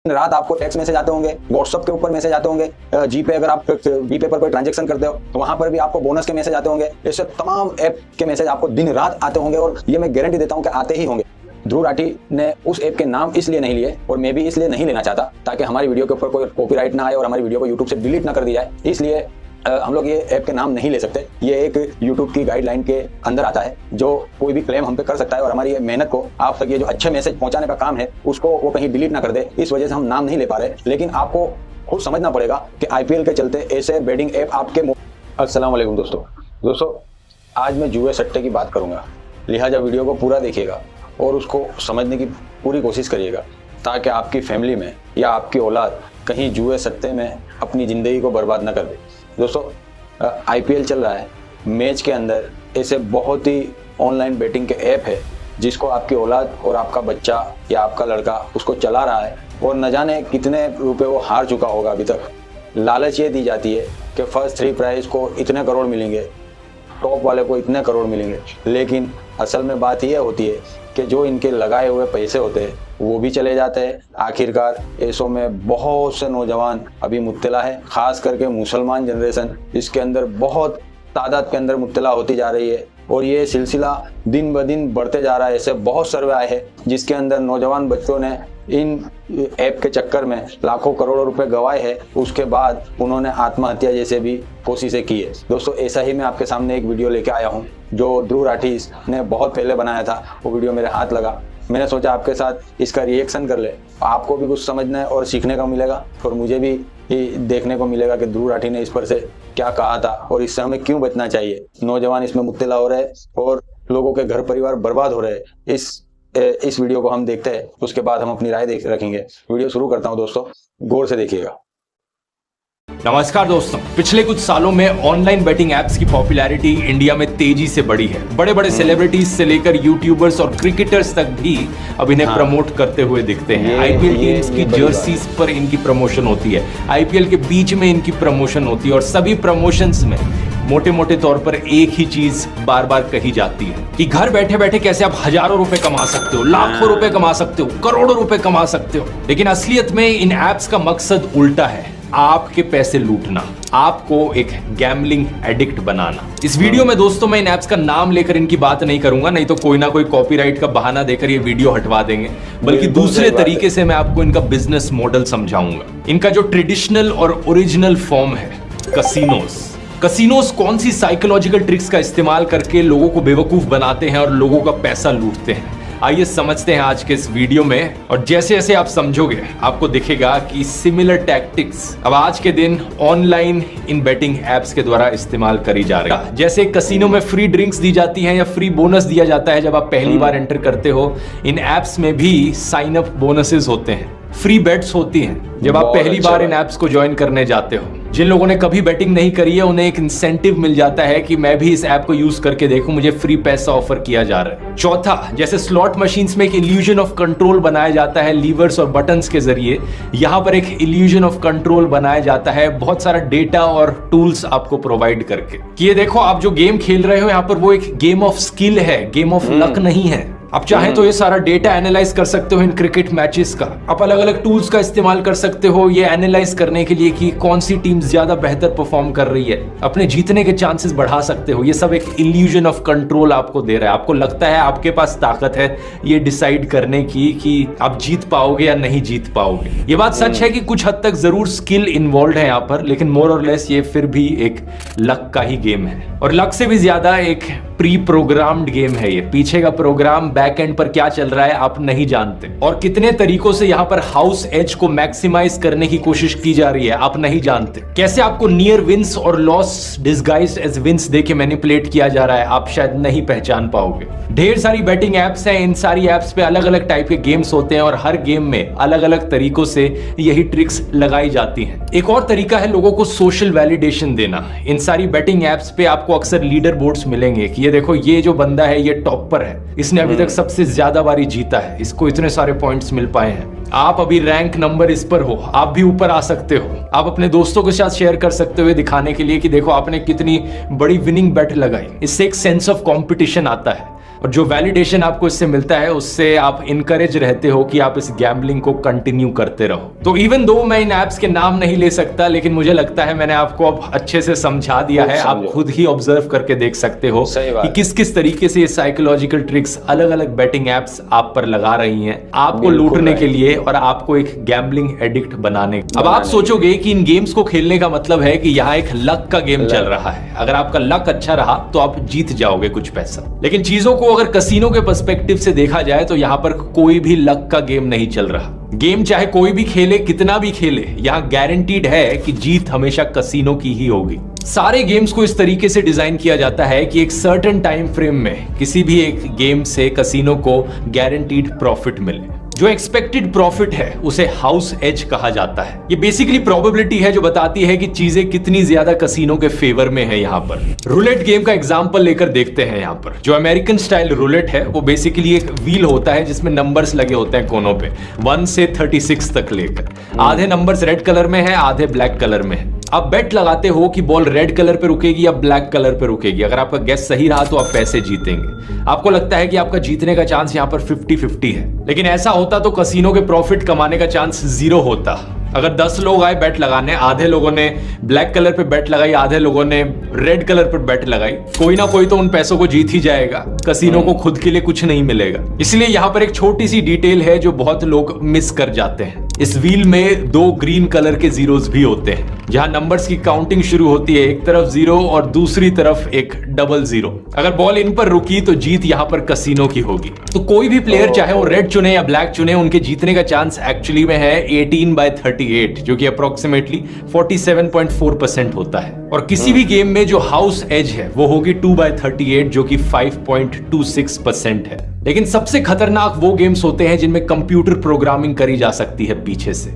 रात आपको text message आते होंगे, व्हाट्सएप के ऊपर मैसेज आते होंगे, जीपे अगर आप जीपे पर कोई ट्रांजैक्शन करते हो तो वहां पर भी आपको बोनस के मैसेज आते होंगे। ऐसे तमाम ऐप के मैसेज आपको दिन रात आते होंगे और ये मैं गारंटी देता हूं कि आते ही होंगे। ध्रुव राठी ने उस ऐप के नाम इसलिए नहीं लिए और मैं भी इसलिए नहीं लेना चाहता ताकि हमारी वीडियो के ऊपर कोई कॉपीराइट ना आए और हमारी वीडियो को यूट्यूब से डिलीट ना कर दी जाए, इसलिए हम लोग ये ऐप के नाम नहीं ले सकते। ये एक YouTube की गाइडलाइन के अंदर आता है, जो कोई भी क्लेम हम पे कर सकता है और हमारी मेहनत को आप तक ये जो अच्छे मैसेज पहुंचाने का काम है उसको वो कहीं डिलीट ना कर दे, इस वजह से हम नाम नहीं ले पा रहे। लेकिन आपको खुद समझना पड़ेगा कि IPL के चलते ऐसे बेटिंग ऐप आपके। अस्सलाम वालेकुम दोस्तों, आज मैं जुए सट्टे की बात करूंगा, लिहाजा वीडियो को पूरा देखिएगा और उसको समझने की पूरी कोशिश करिएगा ताकि आपकी फैमिली में या आपकी औलाद कहीं जुए सट्टे में अपनी ज़िंदगी को बर्बाद ना कर दे। दोस्तों, IPL चल रहा है, मैच के अंदर ऐसे बहुत ही ऑनलाइन बेटिंग के ऐप है जिसको आपकी औलाद और आपका बच्चा या आपका लड़का उसको चला रहा है और न जाने कितने रुपए वो हार चुका होगा अभी तक। लालच ये दी जाती है कि फर्स्ट 3 प्राइज को इतने करोड़ मिलेंगे, टॉप वाले को इतने करोड़ मिलेंगे, लेकिन असल में बात यह होती है कि जो इनके लगाए हुए पैसे होते हैं वो भी चले जाते हैं। आखिरकार ऐसों में बहुत से नौजवान अभी मुब्तला है, खास करके मुसलमान जनरेशन इसके अंदर बहुत तादाद के अंदर मुब्तला होती जा रही है और ये सिलसिला दिन ब दिन बढ़ते जा रहा है। ऐसे बहुत सर्वे आए हैं जिसके अंदर नौजवान बच्चों ने इन ऐप के चक्कर में लाखों करोड़ों रुपए गंवाए हैं, उसके बाद उन्होंने आत्महत्या जैसे भी कोशिशें की है। दोस्तों, ऐसा ही मैं आपके सामने एक वीडियो लेके आया हूँ जो ध्रुव राठी ने बहुत पहले बनाया था। वो वीडियो मेरे हाथ लगा, मैंने सोचा आपके साथ इसका रिएक्शन कर ले, आपको भी कुछ समझना और सीखने का मिलेगा और मुझे भी देखने को मिलेगा कि ध्रुव राठी ने इस पर से क्या कहा था और इससे हमें क्यों बचना चाहिए। नौजवान इसमें मुब्तला हो रहे हैं और लोगों के घर परिवार बर्बाद हो रहे हैं। इस वीडियो को हम देखते हैं, उसके बाद हम अपनी राय रखेंगे। वीडियो शुरू करता हूं दोस्तों, गौर से देखिएगा। नमस्कार दोस्तों, पिछले कुछ सालों में ऑनलाइन बेटिंग एप्स की पॉपुलैरिटी इंडिया में तेजी से बढ़ी है। बड़े बड़े सेलिब्रिटीज से लेकर यूट्यूबर्स और क्रिकेटर्स तक भी अब इन्हें प्रमोट करते हुए दिखते हैं। IPL गेम्स की जर्सीज पर इनकी प्रमोशन होती है, IPL के बीच में इनकी प्रमोशन होती है और सभी प्रमोशंस में मोटे मोटे तौर पर एक ही चीज बार बार कही जाती है कि घर बैठे बैठे कैसे आप हजारों रुपए कमा सकते हो, लाखों रुपए कमा सकते हो, करोड़ों रुपए कमा सकते हो। लेकिन असलियत में इन एप्स का मकसद उल्टा है, आपके पैसे लूटना, आपको एक गैम्बलिंग एडिक्ट बनाना। इस वीडियो में दोस्तों मैं इन एप्स का नाम लेकर इनकी बात नहीं करूंगा, नहीं तो कोई ना कोई कॉपीराइट का बहाना देकर ये वीडियो हटवा देंगे, बल्कि दूसरे तरीके से मैं आपको इनका बिजनेस मॉडल समझाऊंगा। इनका जो ट्रेडिशनल और ओरिजिनल फॉर्म है कसिनोस कौन सी साइकोलॉजिकल ट्रिक्स का इस्तेमाल करके लोगों को बेवकूफ बनाते हैं और लोगों का पैसा लूटते हैं, आइए समझते हैं आज के इस वीडियो में। और जैसे जैसे आप समझोगे आपको दिखेगा कि सिमिलर टैक्टिक्स अब आज के दिन ऑनलाइन इन बेटिंग एप्स के द्वारा इस्तेमाल करी जा रही है। जैसे कसिनो में फ्री ड्रिंक्स दी जाती हैं या फ्री बोनस दिया जाता है जब आप पहली बार एंटर करते हो, इन एप्स में भी साइन अप बोनसेस होते हैं, फ्री बेट्स होती हैं जब आप पहली बार इन एप्स को ज्वाइन करने जाते हो। जिन लोगों ने कभी बेटिंग नहीं करी है उन्हें एक इंसेंटिव मिल जाता है कि मैं भी इस ऐप को यूज करके देखूं, मुझे फ्री पैसा ऑफर किया जा रहा है। चौथा, जैसे स्लॉट मशीन्स में एक इल्यूजन ऑफ कंट्रोल बनाया जाता है लीवर्स और बटन्स के जरिए, यहां पर एक इल्यूजन ऑफ कंट्रोल बनाया जाता है बहुत सारा डेटा और टूल्स आपको प्रोवाइड करके कि ये देखो आप जो गेम खेल रहे हो यहाँ पर वो एक गेम ऑफ स्किल है, गेम ऑफ लक नहीं है। आप चाहें तो ये सारा डेटा एनालाइज कर सकते हो इन क्रिकेट मैचेस का, आप अलग अलग टूल्स का इस्तेमाल कर सकते हो ये एनालाइज करने के लिए कि कौन सी टीम ज्यादा बेहतर परफॉर्म कर रही है, अपने जीतने के चांसेस बढ़ा सकते हो। ये सब एक इल्यूजन ऑफ कंट्रोल आपको दे रहा है। आपको लगता है आपके पास ताकत है ये डिसाइड करने की कि आप जीत पाओगे या नहीं जीत पाओगे। ये बात सच है कि कुछ हद तक जरूर स्किल इन्वॉल्व है यहाँ पर, लेकिन मोर और लेस ये फिर भी एक लक का ही गेम है और लक से भी ज्यादा एक प्री प्रोग्राम्ड गेम है। ये पीछे का प्रोग्राम बैक एंड पर क्या चल रहा है आप नहीं जानते और कितने तरीकों से यहाँ पर हाउस एज को मैक्सिमाइज करने की कोशिश की जा रही है आप नहीं जानते। कैसे आपको नियर विंस और लॉस डिस्गाइज्ड एज विंस देके मैनिपुलेट किया जा रहा है आप शायद नहीं पहचान पाओगे। ढेर सारी बेटिंग एप्स हैं, इन सारी एप्स पे अलग अलग टाइप के गेम्स होते हैं और हर गेम में अलग अलग तरीकों से यही ट्रिक्स लगाई जाती हैं। एक और तरीका है लोगों को सोशल वैलिडेशन देना। इन सारी बेटिंग एप्स पे आपको अक्सर लीडर बोर्ड्स मिलेंगे कि ये देखो ये जो बंदा है ये टॉप पर है, इसने अभी तक सबसे ज्यादा बारी जीता है, इसको इतने सारे पॉइंट्स मिल पाए हैं, आप अभी रैंक नंबर इस पर हो, आप भी ऊपर आ सकते हो। आप अपने दोस्तों के साथ शेयर कर सकते हो दिखाने के लिए कि देखो आपने कितनी बड़ी विनिंग बेट लगाई। इससे एक सेंस ऑफ कंपटीशन आता है। और जो वैलिडेशन आपको इससे मिलता है उससे आप इनकरेज रहते हो कि आप इस गैम्बलिंग को कंटिन्यू करते रहो। तो इवन दो मैं इन एप्स के नाम नहीं ले सकता, लेकिन मुझे लगता है मैंने आपको अब अच्छे से समझा दिया है। आप खुद ही ऑब्जर्व करके देख सकते हो कि किस किस तरीके से ये साइकोलॉजिकल ट्रिक्स अलग अलग बेटिंग एप्स आप पर लगा रही हैं आपको लूटने के लिए और आपको एक गैम्बलिंग एडिक्ट बनाने। अब आप सोचोगे कि इन गेम्स को खेलने का मतलब है कि यहाँ एक लक का गेम चल रहा है, अगर आपका लक अच्छा रहा तो आप जीत जाओगे कुछ पैसा। लेकिन चीजों को अगर कसीनो के पर्सपेक्टिव से देखा जाए तो यहाँ पर कोई भी लक का गेम नहीं चल रहा। गेम चाहे कोई भी खेले, कितना भी खेले, यहाँ गारंटीड है कि जीत हमेशा कसीनो की ही होगी। सारे गेम्स को इस तरीके से डिजाइन किया जाता है कि एक सर्टेन टाइम फ्रेम में किसी भी एक गेम से कसीनो को गारंटीड प्रॉफिट मिले। जो एक्सपेक्टेड प्रॉफिट है उसे हाउस एज कहा जाता है। ये बेसिकली प्रोबेबिलिटी है जो बताती है कि चीजें कितनी ज्यादा कसीनो के फेवर में है। यहाँ पर रूलेट गेम का एग्जांपल लेकर देखते हैं। यहाँ पर जो अमेरिकन स्टाइल रूलेट है वो बेसिकली एक व्हील होता है जिसमें नंबर्स लगे होते हैं कोनों पे 1 से 36 तक लेकर। आधे नंबर्स रेड कलर में है, आधे ब्लैक कलर में है। आप बेट लगाते हो कि बॉल रेड कलर पे रुकेगी या ब्लैक कलर पे रुकेगी। अगर आपका गेस सही रहा तो आप पैसे जीतेंगे। आपको लगता है कि आपका जीतने का चांस यहाँ पर 50-50 है, लेकिन ऐसा होता तो कसीनो के प्रॉफिट कमाने का चांस 0 होता। अगर 10 लोग आए बेट लगाने, आधे लोगों ने ब्लैक कलर पे बेट लगाई, आधे लोगों ने रेड कलर पे बेट लगाई, कोई ना कोई तो उन पैसों को जीत ही जाएगा। कसीनो को खुद के लिए कुछ नहीं मिलेगा। इसलिए यहाँ पर एक छोटी सी डिटेल है जो बहुत लोग मिस कर जाते हैं। इस व्हील में 2 ग्रीन कलर के जीरोस भी होते हैं, जहां नंबर्स की काउंटिंग शुरू होती है। एक तरफ 0 और दूसरी तरफ एक डबल 0। अगर बॉल इन पर रुकी तो जीत यहाँ पर कसीनो की होगी। तो कोई भी प्लेयर चाहे वो रेड चुने या ब्लैक चुने, उनके जीतने का चांस एक्चुअली में है 18/38, जो कि अप्रोक्सीमेटली 47.4% होता है। और किसी भी गेम में जो हाउस एज है वो होगी 2/38, जो कि 5.26% है। लेकिन सबसे खतरनाक वो गेम्स होते हैं जिनमें कंप्यूटर प्रोग्रामिंग करी जा सकती है पीछे से,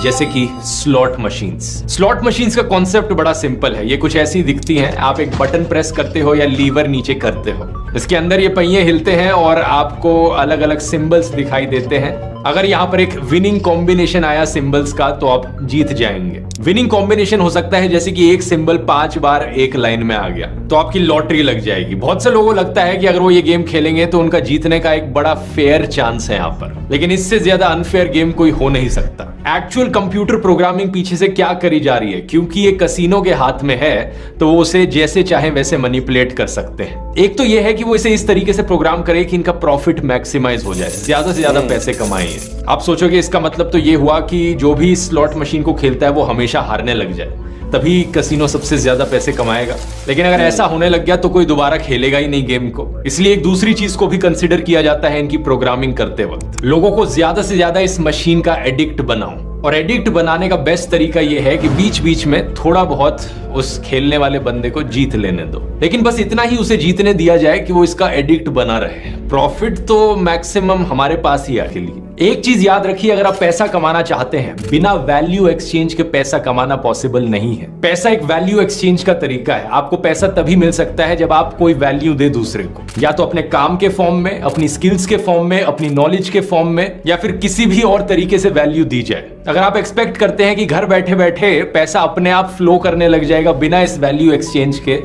जैसे कि स्लॉट मशीन्स। स्लॉट मशीन्स का कॉन्सेप्ट बड़ा सिंपल है। ये कुछ ऐसी दिखती हैं। आप एक बटन प्रेस करते हो या लीवर नीचे करते हो, इसके अंदर ये पहिए हिलते हैं और आपको अलग अलग सिंबल्स दिखाई देते हैं। अगर यहाँ पर एक विनिंग कॉम्बिनेशन आया सिंबल्स का तो आप जीत जाएंगे। विनिंग कॉम्बिनेशन हो सकता है जैसे कि एक सिंबल 5 बार एक लाइन में आ गया तो आपकी लॉटरी लग जाएगी। बहुत से लोगों को लगता है कि अगर वो ये गेम खेलेंगे तो उनका जीतने का एक बड़ा फेयर चांस है यहाँ पर, लेकिन इससे ज्यादा अनफेयर गेम कोई हो नहीं सकता। एक्चुअल कंप्यूटर प्रोग्रामिंग पीछे से क्या करी जा रही है, क्योंकि ये कसीनो के हाथ में है तो वो उसे जैसे चाहे वैसे मैनिपुलेट कर सकते हैं। एक तो ये है कि वो इसे इस तरीके से प्रोग्राम करे कि इनका प्रॉफिट मैक्सिमाइज हो जाए, ज्यादा से ज्यादा पैसे कमाएं। आप सोचोगे इसका मतलब तो ये हुआ कि जो भी स्लॉट मशीन को खेलता है वो हमेशा हारने लग जाए, तभी कसीनो सबसे ज्यादा पैसे कमाएगा। लेकिन अगर ऐसा होने लग गया तो कोई दोबारा खेलेगा ही नहीं गेम को। इसलिए एक दूसरी चीज को भी कंसिडर किया जाता है इनकी प्रोग्रामिंग करते वक्त। लोगों को ज्यादा से ज्यादा इस मशीन का एडिक्ट बनाओ, और एडिक्ट बनाने का बेस्ट तरीका यह है कि बीच बीच में थोड़ा बहुत उस खेलने वाले बंदे को जीत लेने दो, लेकिन बस इतना ही उसे जीतने दिया जाए कि वो इसका एडिक्ट बना रहे। प्रॉफिट तो मैक्सिमम हमारे पास ही है। एक चीज याद रखिए, अगर आप पैसा कमाना चाहते हैं, बिना वैल्यू एक्सचेंज के पैसा कमाना पॉसिबल नहीं है। पैसा एक वैल्यू एक्सचेंज का तरीका है। आपको पैसा तभी मिल सकता है जब आप कोई वैल्यू दे दूसरे को, या तो अपने काम के फॉर्म में, अपनी स्किल्स के फॉर्म में, अपनी नॉलेज के फॉर्म में, या फिर किसी भी और तरीके से वैल्यू दी जाए। अगर आप एक्सपेक्ट करते हैं कि घर बैठे बैठे पैसा अपने आप फ्लो करने लग जाएगा बिना इस वैल्यू एक्सचेंज के,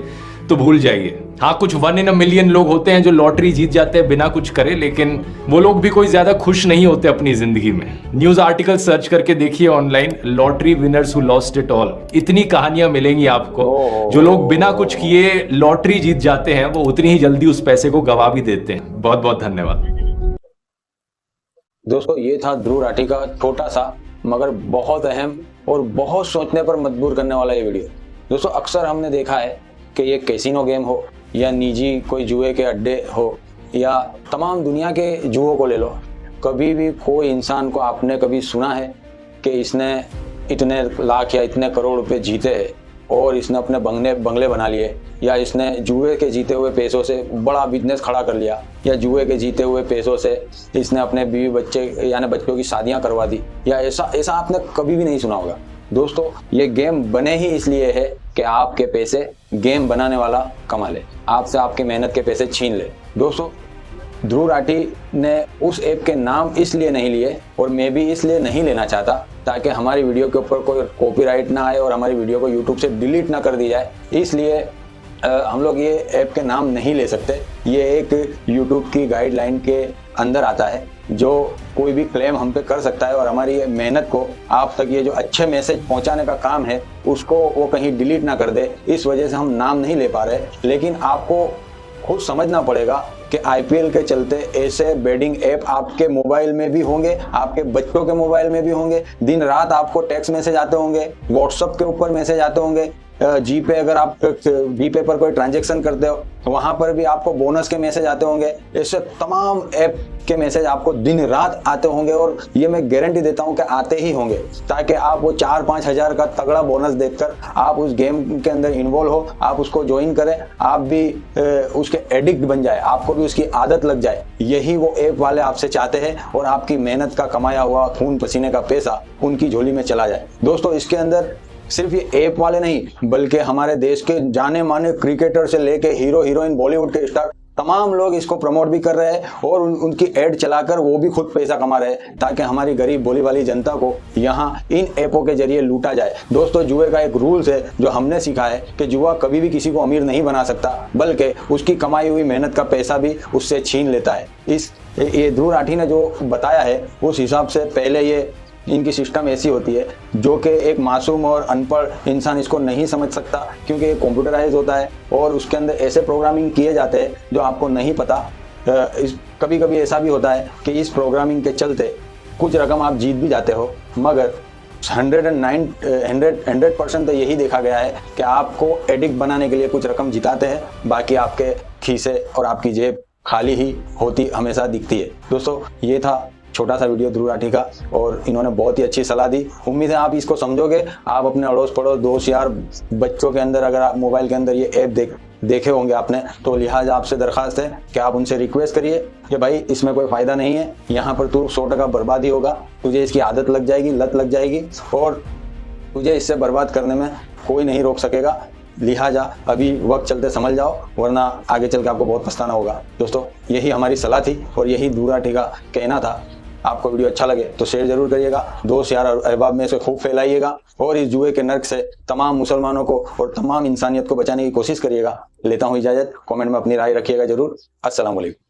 तो भूल जाइए। हाँ, कुछ 1 in a million लोग होते हैं जो लॉटरी जीत जाते हैं बिना कुछ करे, लेकिन वो लोग भी कोई ज्यादा खुश नहीं होते अपनी जिंदगी में। न्यूज आर्टिकल सर्च करके देखिए online, lottery winners who lost it all. इतनी कहानियां मिलेंगी आपको। जो लोग बिना कुछ किए लॉटरी जीत जाते हैं वो उतनी ही जल्दी उस पैसे को गवा भी देते हैं। बहुत बहुत धन्यवाद दोस्तों। ये था ध्रुव राठी का छोटा सा मगर बहुत अहम और बहुत सोचने पर मजबूर करने वाला ये वीडियो। दोस्तों, अक्सर हमने देखा है कि ये कैसीनो गेम हो या निजी कोई जुए के अड्डे हो या तमाम दुनिया के जुओं को ले लो, कभी भी कोई इंसान को आपने कभी सुना है कि इसने इतने लाख या इतने करोड़ रुपए जीते और इसने अपने बंगले बना लिए, या इसने जुए के जीते हुए पैसों से बड़ा बिजनेस खड़ा कर लिया, या जुए के जीते हुए पैसों से इसने अपने बीवी बच्चे यानी बच्चों की शादियां करवा दी, या ऐसा आपने कभी भी नहीं सुना होगा। दोस्तों, ये गेम बने ही इसलिए है कि आपके पैसे गेम बनाने वाला कमा ले, आपसे आपकी मेहनत के पैसे छीन ले। दोस्तों, ध्रुव राठी ने उस ऐप के नाम इसलिए नहीं लिए, और मैं भी इसलिए नहीं लेना चाहता ताकि हमारी वीडियो के ऊपर कोई कॉपीराइट ना आए और हमारी वीडियो को यूट्यूब से डिलीट ना कर दी जाए। इसलिए हम लोग ये ऐप के नाम नहीं ले सकते। ये एक YouTube की गाइडलाइन के अंदर आता है। जो कोई भी क्लेम हम पे कर सकता है और हमारी ये मेहनत को आप तक ये जो अच्छे मैसेज पहुंचाने का काम है उसको वो कहीं डिलीट ना कर दे, इस वजह से हम नाम नहीं ले पा रहे। लेकिन आपको खुद समझना पड़ेगा कि IPL के चलते ऐसे बेटिंग ऐप आपके मोबाइल में भी होंगे, आपके बच्चों के मोबाइल में भी होंगे। दिन रात आपको टेक्स्ट मैसेज आते होंगे, व्हाट्सएप के ऊपर मैसेज आते होंगे, जीपे अगर आप जीपे पर कोई ट्रांजैक्शन करते हो तो वहां पर भी आपको बोनस के मैसेज आते होंगे। ऐसे तमाम ऐप के मैसेज आपको दिन रात आते होंगे और ये मैं गारंटी देता हूं कि आते ही होंगे, ताकि आप वो 4-5 हज़ार का तगड़ा बोनस देखकर आप उस गेम के अंदर इन्वॉल्व हो, आप उसको ज्वाइन करें, आप भी उसके एडिक्ट बन जाए, आपको भी उसकी आदत लग जाए। यही वो ऐप वाले आपसे चाहते हैं और आपकी मेहनत का कमाया हुआ खून पसीने का पैसा उनकी झोली में चला जाए। दोस्तों, इसके अंदर सिर्फ ये ऐप वाले नहीं बल्कि हमारे देश के जाने माने क्रिकेटर से लेके हीरो हीरोइन, बॉलीवुड के स्टार, तमाम लोग इसको प्रमोट भी कर रहे हैं और उनकी एड चलाकर वो भी खुद पैसा कमा रहे हैं, ताकि हमारी गरीब भोली वाली जनता को यहाँ इन ऐपों के जरिए लूटा जाए। दोस्तों, जुए का एक रूल्स है जो हमने सीखा है कि जुआ कभी भी किसी को अमीर नहीं बना सकता, बल्कि उसकी कमाई हुई मेहनत का पैसा भी उससे छीन लेता है। ये ध्रुव राठी ने जो बताया है उस हिसाब से पहले ये इनकी सिस्टम ऐसी होती है जो कि एक मासूम और अनपढ़ इंसान इसको नहीं समझ सकता, क्योंकि ये कंप्यूटराइज होता है और उसके अंदर ऐसे प्रोग्रामिंग किए जाते हैं जो आपको नहीं पता। कभी कभी ऐसा भी होता है कि इस प्रोग्रामिंग के चलते कुछ रकम आप जीत भी जाते हो, मगर 100% तो यही देखा गया है कि आपको एडिक्ट बनाने के लिए कुछ रकम जिताते हैं, बाकी आपके खीसे और आपकी जेब खाली ही होती हमेशा दिखती है। दोस्तों, ये था छोटा सा वीडियो ध्रुव राठी का और इन्होंने बहुत ही अच्छी सलाह दी। उम्मीद है आप इसको समझोगे। आप अपने अड़ोस पड़ोस, दोस्त यार, बच्चों के अंदर अगर आप मोबाइल के अंदर ये ऐप देखे होंगे आपने, तो लिहाजा आपसे दरखास्त है कि आप उनसे रिक्वेस्ट करिए कि भाई इसमें कोई फ़ायदा नहीं है, यहाँ पर तू 100% बर्बादी होगा, तुझे इसकी आदत लग जाएगी, लत लग जाएगी और तुझे इससे बर्बाद करने में कोई नहीं रोक सकेगा। लिहाजा अभी वक्त चलते समझ जाओ, वरना आगे चल के आपको बहुत पछताना होगा। दोस्तों, यही हमारी सलाह थी और यही ध्रुव राठी का कहना था। आपको वीडियो अच्छा लगे तो शेयर जरूर करिएगा, दोस्त यार और अहबाब में इसे खूब फैलाइएगा और इस जुए के नर्क से तमाम मुसलमानों को और तमाम इंसानियत को बचाने की कोशिश करिएगा। लेता हूं इजाजत। कमेंट में अपनी राय रखिएगा जरूर। अस्सलाम वालेकुम।